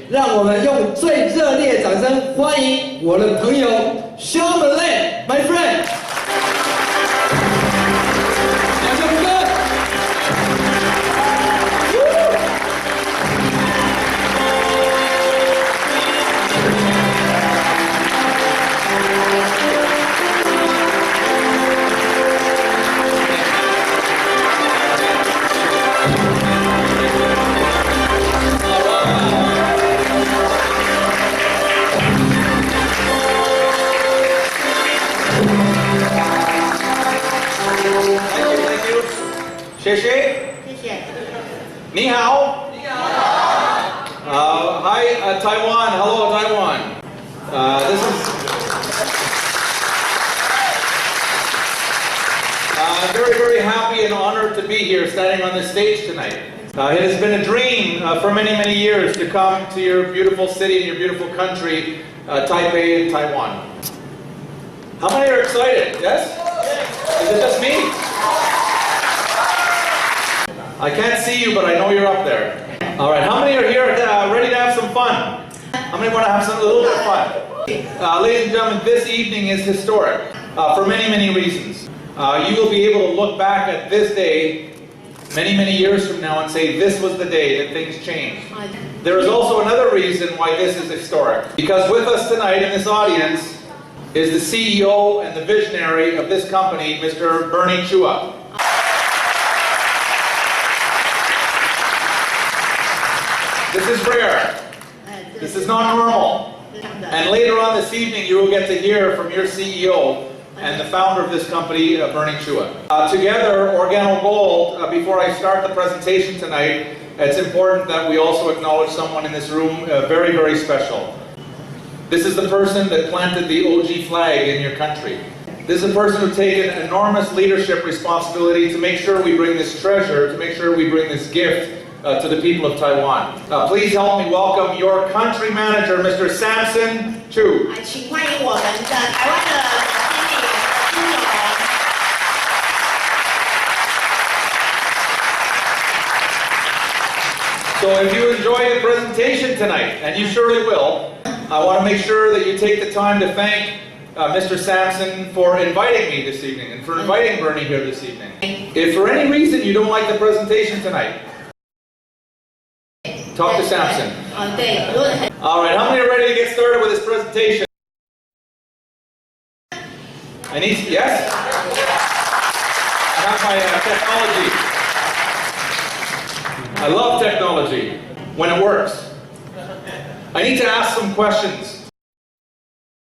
让我们用最热烈的掌声欢迎我的朋友 Shane, my friend。谢谢。你好。Hi, Taiwan. Hello, Taiwan. This is very, very happy and honored to be here, standing on this stage tonight. It has been a dream for many, many years to come to your beautiful city and your beautiful country, Taipei and Taiwan. How many are excited? Yes? Is it just me? I can't see you, but I know you're up there. All right, how many are here ready to have some fun? How many want to have a little bit of fun? Ladies and gentlemen, this evening is historic for many, many reasons. You will be able to look back at this day many, many years from now and say this was the day that things changed. There is also another reason why this is historic. Because with us tonight in this audience is the CEO and the visionary of this company, Mr. Bernie Chua. This is rare. This is not normal. And later on this evening, you will get to hear from your CEO and the founder of this company, Bernie Chua. Together, Organo Gold, before I start the presentation tonight, it's important that we also acknowledge someone in this room very, very special. This is the person that planted the OG flag in your country. This is a person who's taken enormous leadership responsibility to make sure we bring this treasure, to make sure we bring this gift to the people of Taiwan. Please help me welcome your country manager, Mr. Samson Chu. 请欢迎我们的台湾的经理朱总。So if you enjoy the presentation tonight, and you surely will, I want to make sure that you take the time to thank Mr. Samson for inviting me this evening and for inviting Bernie here this evening. If for any reason you don't like the presentation tonight, talk to Samson. All right, how many are ready to get started with this presentation? I need, yes? I have my technology. I love technology when it works. I need to ask some questions.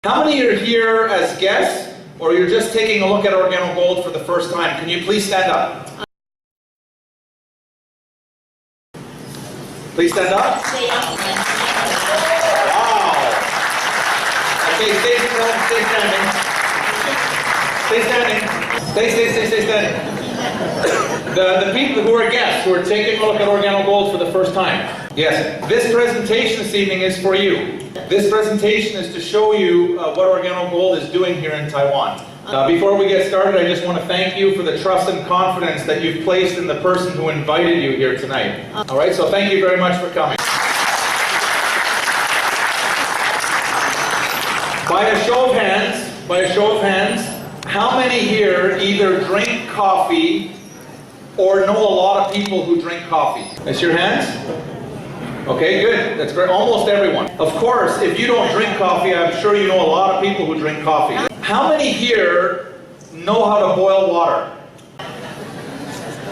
How many are here as guests, or you're just taking a look at Organo Gold for the first time? Can you please stand up? Please stand up. Wow. Okay, stay standing. Stay standing. Stay standing. The people who are guests, who are taking a look at Organo Gold for the first time. Yes, this presentation this evening is for you. This presentation is to show you what Organo Gold is doing here in Taiwan. Before we get started, I just want to thank you for the trust and confidence that you've placed in the person who invited you here tonight. All right, so thank you very much for coming. By a show of hands, how many here either drink coffee or know a lot of people who drink coffee? That's your hands? Okay, good. That's great. Almost everyone. Of course, if you don't drink coffee, I'm sure you know a lot of people who drink coffee. How many here know how to boil water?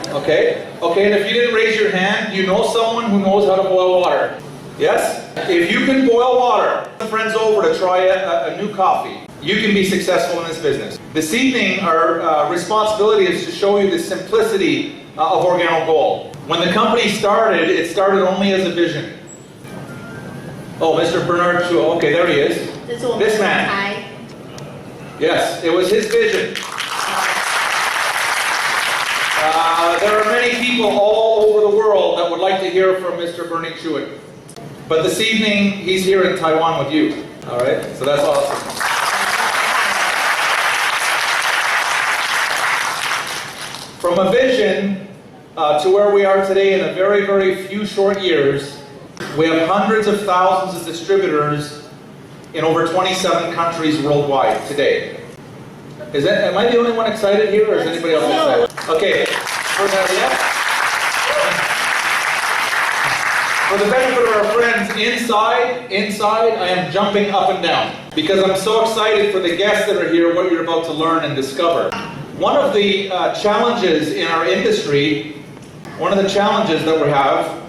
Okay. Okay, and if you didn't raise your hand, you know someone who knows how to boil water? Yes? If you can boil water, friends over to try a new coffee, you can be successful in this business. This evening, our responsibility is to show you the simplicity of Organo Gold. When the company started, it started only as a vision. Oh, Mr. Bernard Chua. Okay, there he is. This man. Yes, it was his vision. There are many people all over the world that would like to hear from Mr. Bernie Chua. But this evening, he's here in Taiwan with you. All right, so that's awesome. From a vision to where we are today in a very, very few short years, We have hundreds of thousands of distributors in over 27 countries worldwide today. Am I the only one excited here, or is anybody else excited? Okay, for the benefit of our friends inside, I am jumping up and down because I'm so excited for the guests that are here, what you're about to learn and discover. One of the challenges in our industry, one of the challenges that we have,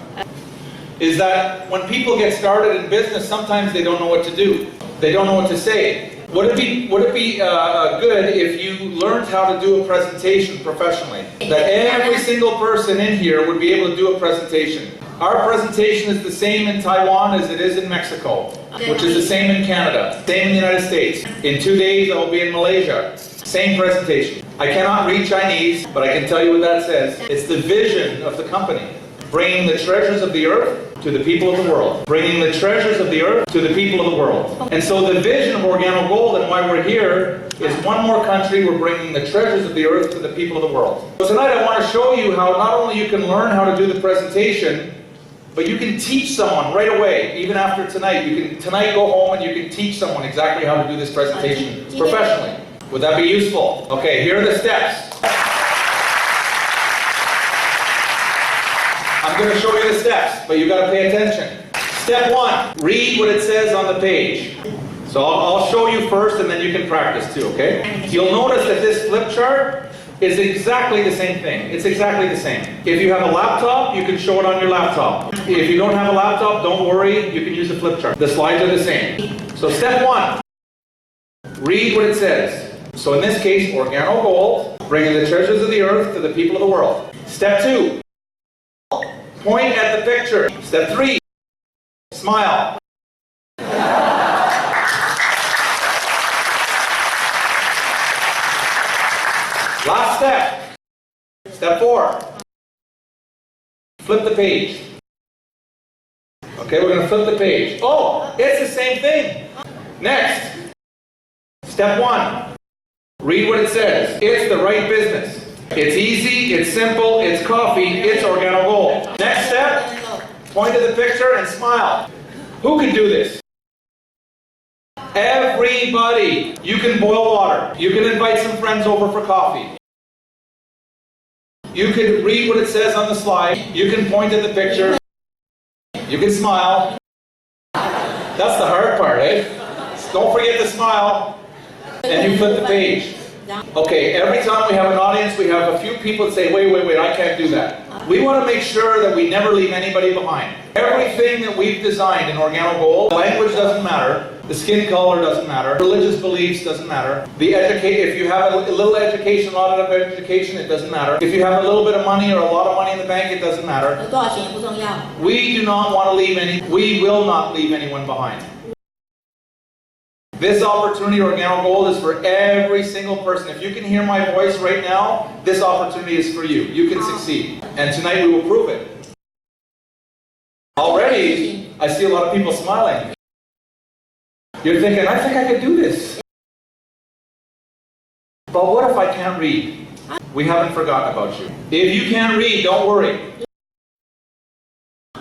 is that when people get started in business, sometimes they don't know what to do. They don't know what to say. Would it be good if you learned how to do a presentation professionally? That every single person in here would be able to do a presentation. Our presentation is the same in Taiwan as it is in Mexico, which is the same in Canada, same in the United States. In 2 days, I will be in Malaysia. Same presentation. I cannot read Chinese, but I can tell you what that says. It's the vision of the company. Bringing the treasures of the earth to the people of the world. Bringing the treasures of the earth to the people of the world. And so the vision of Organo Gold and why we're here is one more country, we're bringing the treasures of the earth to the people of the world. So tonight I want to show you how not only you can learn how to do the presentation, but you can teach someone right away, even after tonight. You can tonight go home and you can teach someone exactly how to do this presentation professionally. Would that be useful? Okay, here are the steps. I'm going to show you the steps, but you've got to pay attention. Step 1, read what it says on the page. So I'll show you first and then you can practice too, okay? You'll notice that this flip chart is exactly the same thing. It's exactly the same. If you have a laptop, you can show it on your laptop. If you don't have a laptop, don't worry, you can use the flip chart. The slides are the same. So step 1, read what it says. So in this case, Organo Gold, bringing the treasures of the earth to the people of the world. Step 2, point at the picture. Step 3, smile. Last step. Step 4, flip the page. Okay, we're going to flip the page. Oh, it's the same thing. Next, step 1, read what it says. It's the right business. It's easy, it's simple, it's coffee, it's Organo Gold. Next step, point to the picture and smile. Who can do this? Everybody. You can boil water. You can invite some friends over for coffee. You can read what it says on the slide. You can point at the picture. You can smile. That's the hard part, eh? Don't forget to smile. And you flip the page. Okay, every time we have an audience, we have a few people that say, wait, I can't do that. We want to make sure that we never leave anybody behind. Everything that we've designed in Organo Gold, language doesn't matter, the skin color doesn't matter, religious beliefs doesn't matter, if you have a little education, a lot of education, it doesn't matter. If you have a little bit of money or a lot of money in the bank, it doesn't matter. We do not want to leave we will not leave anyone behind. This opportunity, Organo Gold, is for every single person. If you can hear my voice right now, this opportunity is for you. You can succeed. And tonight we will prove it. Already, I see a lot of people smiling. You're thinking, I think I could do this. But what if I can't read? We haven't forgotten about you. If you can't read, don't worry.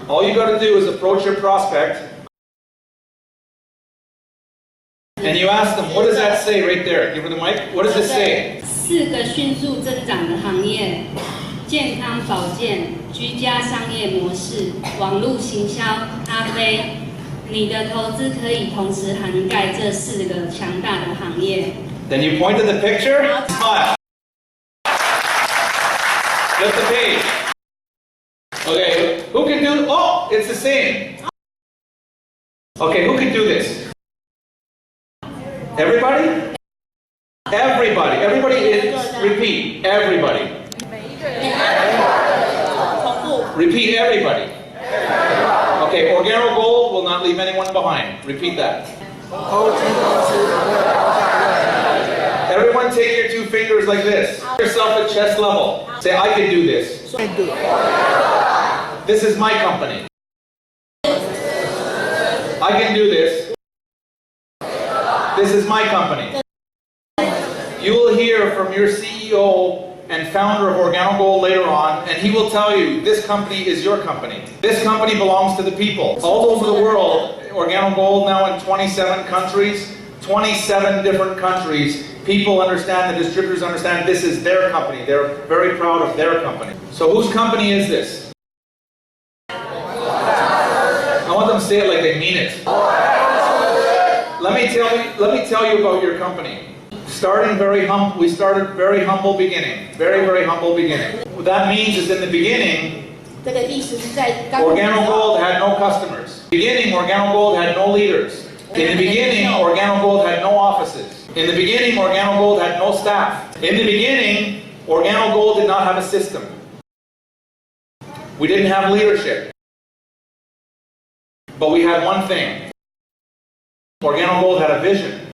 All you got to do is approach your prospect and you ask them, what does that say right there? Give her the mic. What does it say? 4个迅速增长的行业：健康保健、居家商业模式、网络行销、咖啡。你的投资可以同时涵盖这4个强大的行业。Then you point to the picture, smile. Flip the page. Okay, who can do? Oh, it's the same. Okay, who can do this? Everybody? Everybody. Everybody is, repeat, everybody. Repeat, everybody. Okay, Organo Gold will not leave anyone behind. Repeat that. Everyone take your 2 fingers like this. Yourself at chest level. Say, I can do this. This is my company. I can do this. This is my company. You will hear from your CEO and founder of Organo Gold later on, and he will tell you this company is your company. This company belongs to the people. All over the world, Organo Gold now in 27 countries, 27 different countries. People understand, the distributors understand this is their company. They're very proud of their company. So whose company is this? I want them to say it like they mean it. Let me tell you about your company. We started very humble beginning. Very humble beginning. What that means is in the beginning, Organo Gold had no customers. Beginning, Organo Gold had no leaders. In the beginning, Organo Gold had no offices. In the beginning, Organo Gold had no staff. In the beginning, Organo Gold did not have a system. We didn't have leadership. But we had one thing. Organo Gold had a vision.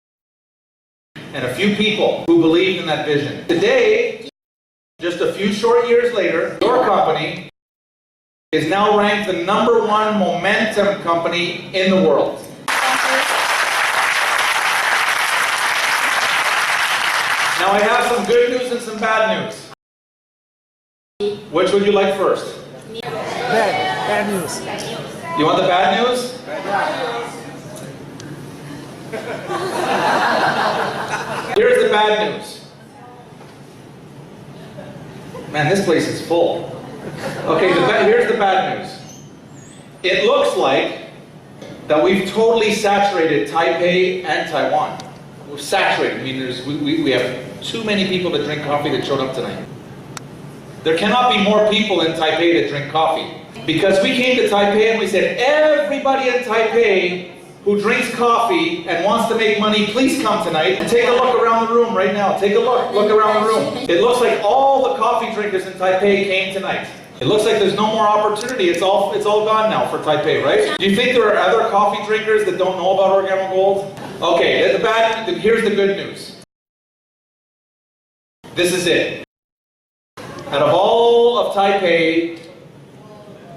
And a few people who believed in that vision. Today, just a few short years later, your company is now ranked the #1 momentum company in the world. Now I have some good news and some bad news. Which would you like first? Bad news. You want the bad news? Here's the bad news. Man, this place is full. Okay, here's the bad news. It looks like that we've totally saturated Taipei and Taiwan. We're saturated. I mean, we have too many people that drink coffee that showed up tonight. There cannot be more people in Taipei that drink coffee. Because we came to Taipei and we said, everybody in Taipei who drinks coffee and wants to make money, please come tonight and take a look around the room right now. Take a look around the room. It looks like all the coffee drinkers in Taipei came tonight. It looks like there's no more opportunity. It's all gone now for Taipei, right? Do you think there are other coffee drinkers that don't know about Organo Gold? Okay, here's the good news. This is it. Out of all of Taipei,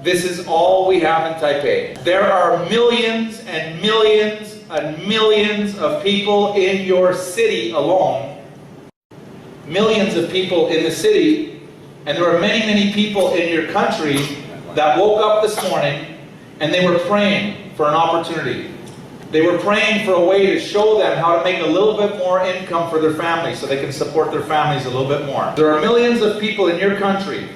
this is all we have in Taipei. There are millions and millions and millions of people in your city alone. Millions of people in the city, and there are many, many people in your country that woke up this morning and they were praying for an opportunity. They were praying for a way to show them how to make a little bit more income for their families so they can support their families a little bit more. There are millions of people in your country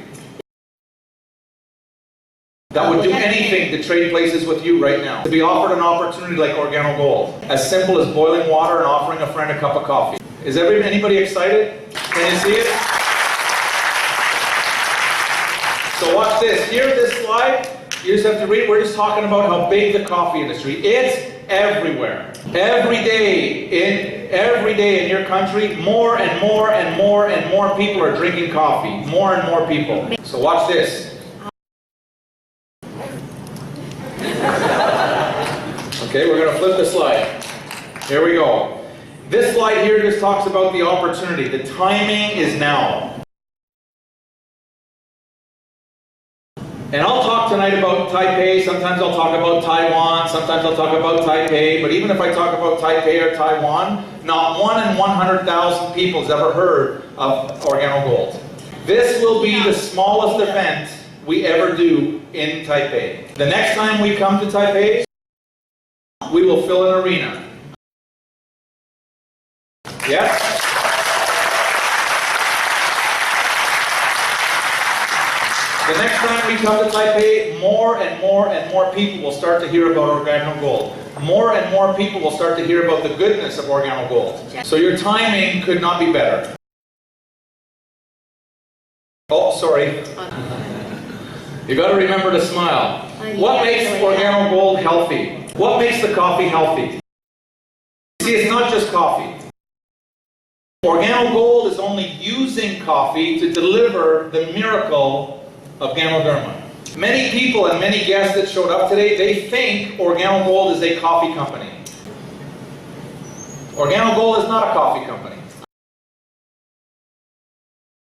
that would do anything to trade places with you right now. To be offered an opportunity like Organo Gold. As simple as boiling water and offering a friend a cup of coffee. Is anybody excited? Can you see it? So watch this. Here, this slide, you just have to read. We're just talking about how big the coffee industry is. It's everywhere. Every day in your country, more and more and more and more people are drinking coffee. More and more people. So watch this. Okay, we're going to flip the slide. Here we go. This slide here just talks about the opportunity. The timing is now. And I'll talk tonight about Taipei. Sometimes I'll talk about Taiwan. Sometimes I'll talk about Taipei. But even if I talk about Taipei or Taiwan, not 1 in 100,000 people has ever heard of Organo Gold. This will be the smallest event we ever do in Taipei. The next time we come to Taipei, we will fill an arena. Yes? The next time we come to Taipei, more and more and more people will start to hear about Organo Gold. More and more people will start to hear about the goodness of Organo Gold. So your timing could not be better. Oh, sorry. You got to remember to smile. What makes Organo Gold healthy? What makes the coffee healthy? See, it's not just coffee. Organo Gold is only using coffee to deliver the miracle of Ganoderma. Many people and many guests that showed up today, they think Organo Gold is a coffee company. Organo Gold is not a coffee company.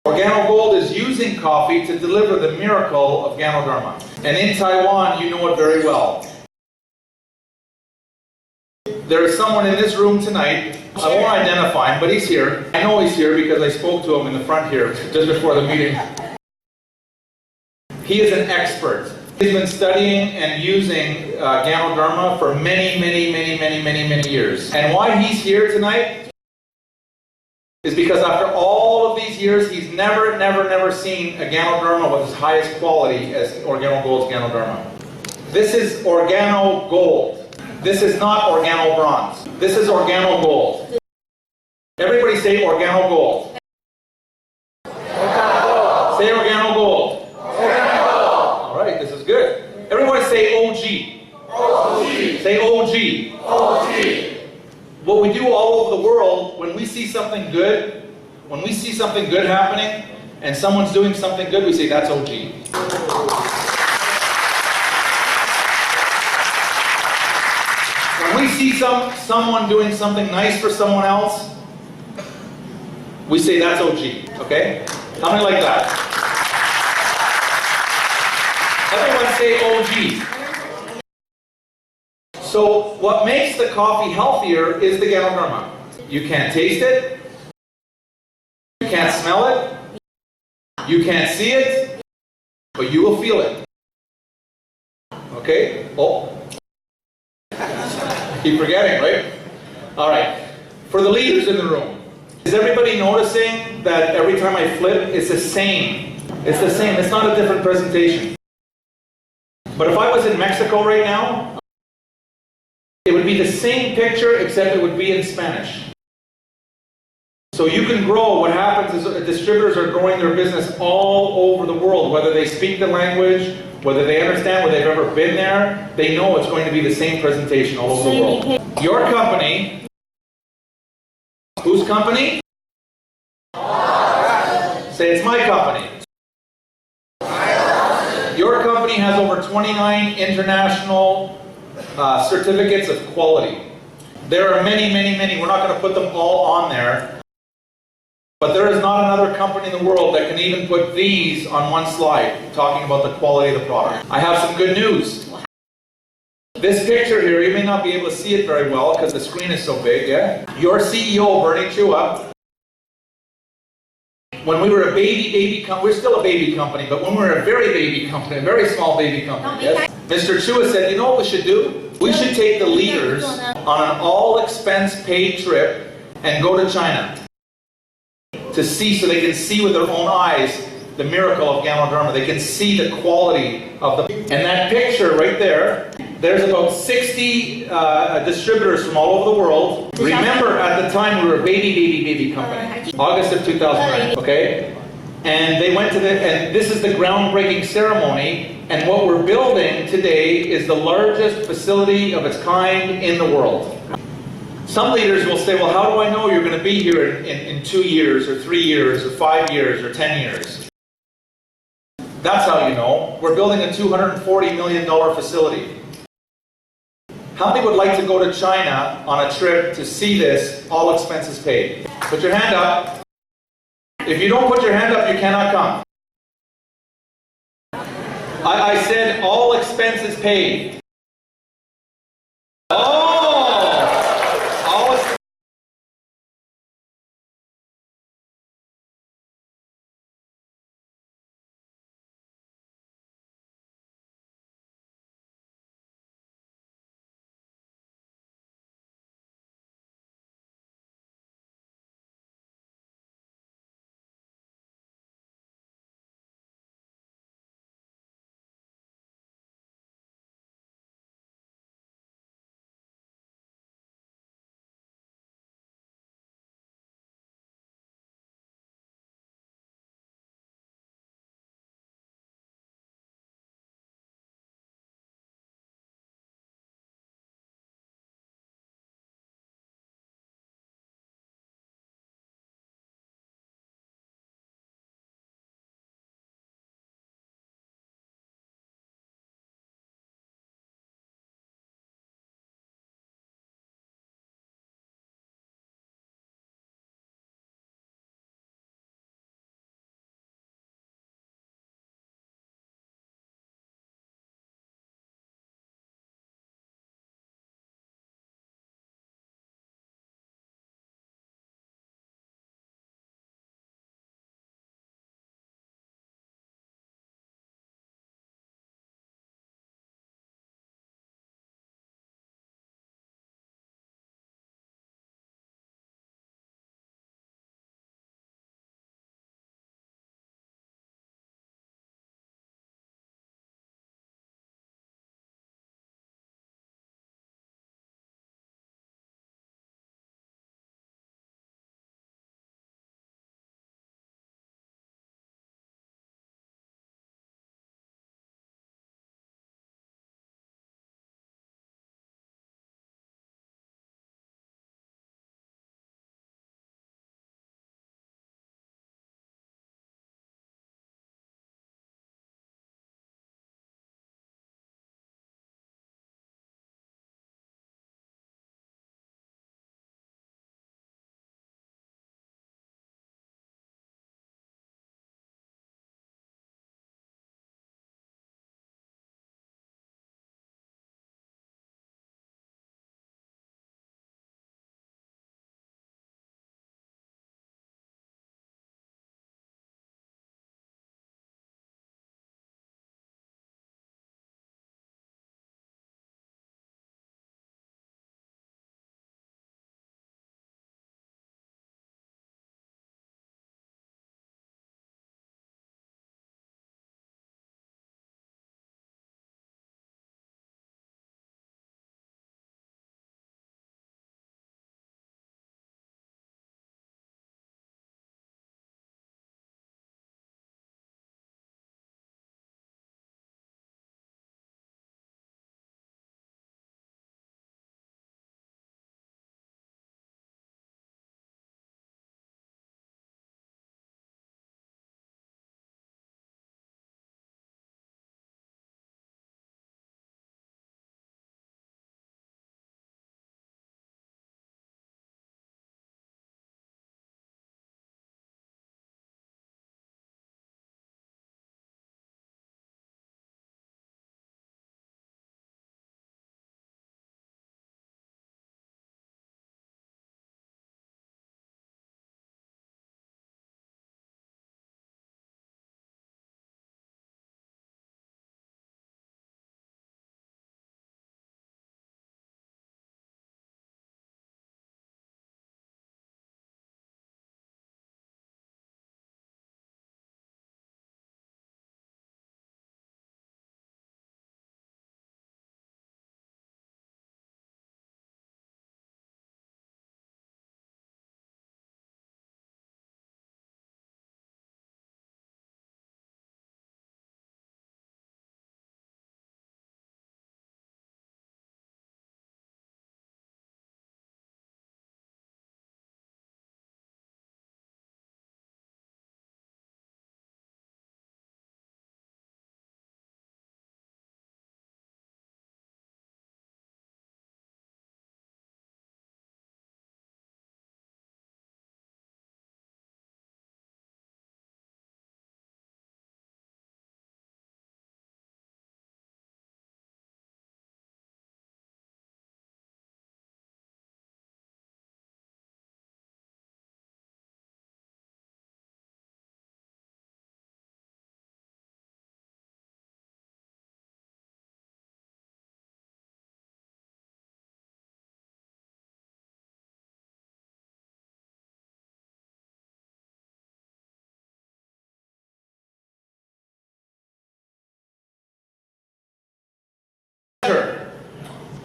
Organo Gold is using coffee to deliver the miracle of Ganoderma. And in Taiwan, you know it very well. There is someone in this room tonight I won't identify him, but he's here. I know he's here because I spoke to him in the front here just before the meeting. He is an expert. He's been studying and using Ganoderma for many years. And why he's here tonight is because after all of these years, he's never seen a Ganoderma with as highest quality as Organo Gold's Ganoderma. This is Organo Gold. This is not Organo Bronze. This is Organo Gold. Everybody say Organo Gold. Say Organo Gold. All right, this is good. Everybody say OG. OG. Say OG. OG. What we do all over the world, when we see something good, happening, and someone's doing something good, we say that's OG. When we see someone doing something nice for someone else, we say that's OG. Okay? How many like that? Everyone say OG. So what makes the coffee healthier is the Ganoderma. You can't taste it. You can't smell it. You can't see it. But you will feel it. Okay? Oh. Keep forgetting, right? All right. For the leaders in the room, is everybody noticing that every time I flip, it's the same? It's the same. It's not a different presentation. But if I was in Mexico right now, it would be the same picture, except it would be in Spanish. So you can grow. What happens is distributors are growing their business all over the world, whether they speak the language, whether they understand, whether they've ever been there, they know it's going to be the same presentation all over the world. Your company, whose company? Say it's my company. Your company has over 29 international certificates of quality. There are many. We're not going to put them all on there. But there is not another company in the world that can even put these on one slide, talking about the quality of the product. I have some good news. This picture here, you may not be able to see it very well because the screen is so big, yeah? Your CEO, Bernie Chua, when we were a baby company, we're still a baby company, but when we were a very baby company, a very small baby company, yes? Mr. Chua said, you know what we should do? We should take the leaders on an all-expense paid trip and go to China. To see, so they can see with their own eyes the miracle of Ganoderma. They can see the quality of the... And that picture right there, there's about 60 distributors from all over the world. Remember, at the time, we were a baby company. August of 2009, okay? And they went to and this is the groundbreaking ceremony. And what we're building today is the largest facility of its kind in the world. Some leaders will say, well, how do I know you're going to be here in 2 years, or 3 years, or 5 years, or 10 years? That's how you know. We're building a $240 million facility. How many would like to go to China on a trip to see this, all expenses paid? Put your hand up. If you don't put your hand up, you cannot come. I said all expenses paid. Oh!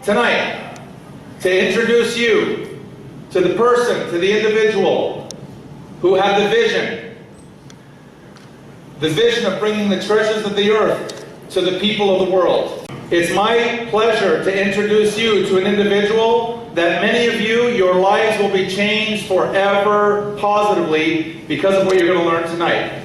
tonight to introduce you to the person, to the individual who had the vision of bringing the treasures of the earth to the people of the world. It's my pleasure to introduce you to an individual that many of you, your lives will be changed forever positively because of what you're going to learn tonight.